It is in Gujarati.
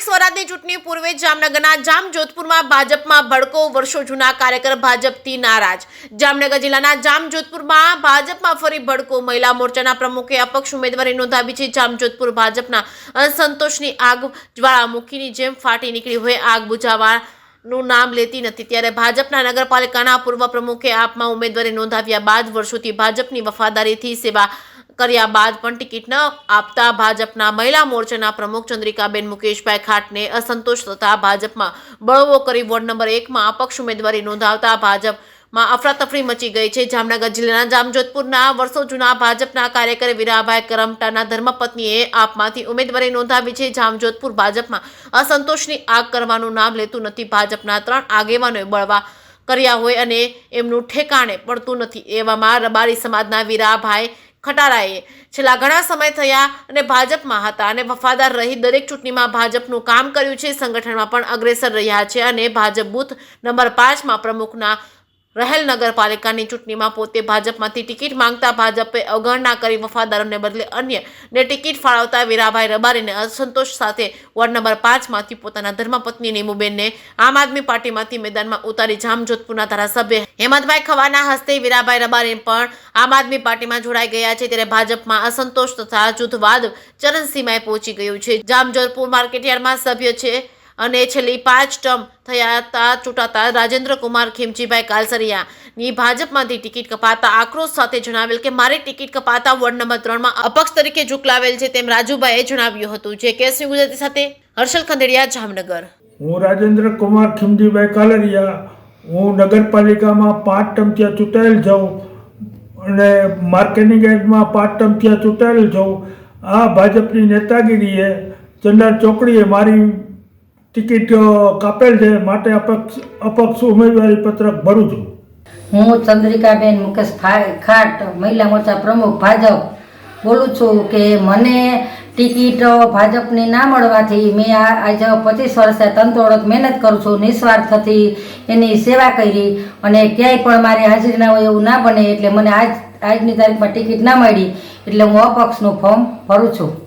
સ્વરાજની ચૂંટણી પૂર્વે જામનગરના જામજોધપુરમાં ભાજપમાં ભડકો, વર્ષો જૂના કાર્યકર ભાજપથી નારાજ। જામનગર જિલ્લાના જામજોધપુરમાં ભાજપમાં ફરી ભડકો, મહિલા મોરચાના પ્રમુખે અપક્ષ ઉમેદવારી નોંધાવી છે। જામજોધપુર ભાજપના અસંતોષની આગ જ્વાળામુખીની જેમ ફાટી નીકળી હોય, આગ બુઝાવવાનું નામ લેતી નથી। ત્યારે ભાજપના નગરપાલિકાના પૂર્વ પ્રમુખે આપમાં ઉમેદવારી નોંધાવ્યા બાદ વર્ષોથી ભાજપની વફાદારીથી સેવા કર્યા બાદ પણ ટિકિટ ન આપતા ભાજપના મહિલા મોરચાના પ્રમુખ ચંદ્રિકાબેન મુકેશભાઈ ખાટને અસંતોષ થતા ભાજપમાં બળવો કરી વોર્ડ નંબર 1 માં અપક્ષ ઉમેદવારી નોંધાવતા ભાજપમાં અફરાતફરી મચી ગઈ છે। જામનગર જિલ્લાના જામજોધપુરના વર્ષો જૂના ભાજપના કાર્યકર વીરાભાઈ કરમટાના ધર્મપત્નીએ આપમાંથી ઉમેદવારી નોંધાવી છે। જામજોધપુર ભાજપમાં અસંતોષની આગ કરવાનું નામ લેતું નથી। ભાજપના 3 આગેવાનોએ બળવા કર્યા હોય અને એમનું ઠેકાણે પડતું નથી। એવામાં રબારી સમાજના વીરાભાઈ ખટારાએ છેલ્લા ઘણા સમય થયા અને ભાજપમાં હતા અને વફાદાર રહી દરેક ચૂંટણીમાં ભાજપનું કામ કર્યું છે। સંગઠનમાં પણ અગ્રેસર રહ્યા છે અને ભાજપ બૂથ નંબર 5 માં પ્રમુખના રહેલ નગરપાલિકાની ચૂંટણીમાં પોતે ભાજપમાંથી ટિકિટ માંગતા ભાજપે અવગણના કરી વફાદારોને બદલે અન્યને ટિકિટ ફાળવતા વીરાભાઈ રબારીને અસંતોષ સાથે વોર્ડ નંબર 5 માંથી પોતાના ધર્મપત્ની નીમુબેનને આમ આદમી પાર્ટીમાંથી મેદાનમાં ઉતારી જામજોધપુરના ધારાસભ્ય હેમંતભાઈ ખવાના હસ્તે વીરાભાઈ રબારી પણ આમ આદમી પાર્ટીમાં જોડાઈ ગયા છે। ત્યારે ભાજપમાં અસંતોષ તથા જૂથવાદ ચરમસીમાએ પહોંચી ગયું છે। જામજોધપુર માર્કેટયાર્ડમાં સભ્ય છે અને છેલ્લી 5 ટર્મ થયા ચૂંટાતા રાજેન્દ્ર કુમાર ખીમજીભાઈ કાલસરિયાની ભાજપમાંથી ટિકિટ કપાતા આક્રોશ સાથે જણાવેલ કે મારી ટિકિટ કપાતા વોર્ડ નંબર 3 માં અપક્ષ તરીકે ઝુકલાવેલ છે તેમ રાજુભાઈએ જણાવ્યું હતું। જે કેસ ગુજરાતી સાથે હર્ષલ ખંડેરિયા, જામનગર। હું રાજેન્દ્ર કુમાર ખીમજીભાઈ કાલરિયા, હું નગરપાલિકામાં 5 ટર્મથી ચૂંટાયેલ છું અને માર્કેટિંગ યાર્ડમાં 5 ટર્મથી ચૂંટાયેલ છું। આ ભાજપની નેતાગીરીએ ચંદાર ચોકડીએ મારી ટિકિટ કાપેલ છે, માટે અપક્ષ ઉમેદવારી પત્રક ભરું છું। હું ચંદ્રિકાબેન મુકેશભાઈ ખાટ, મહિલા મોરચા પ્રમુખ ભાજપ બોલું છું કે મને ટિકિટ ભાજપની ના મળવાથી મેં આજે 25 વર્ષથી તનતોડ મહેનત કરું છું, નિસ્વાર્થથી એની સેવા કરી અને ક્યાંય પણ મારી હાજરી ના હોય એવું ના બને, એટલે મને આજની તારીખમાં ટિકિટ ના મળી એટલે હું અપક્ષનું ફોર્મ ભરું છું।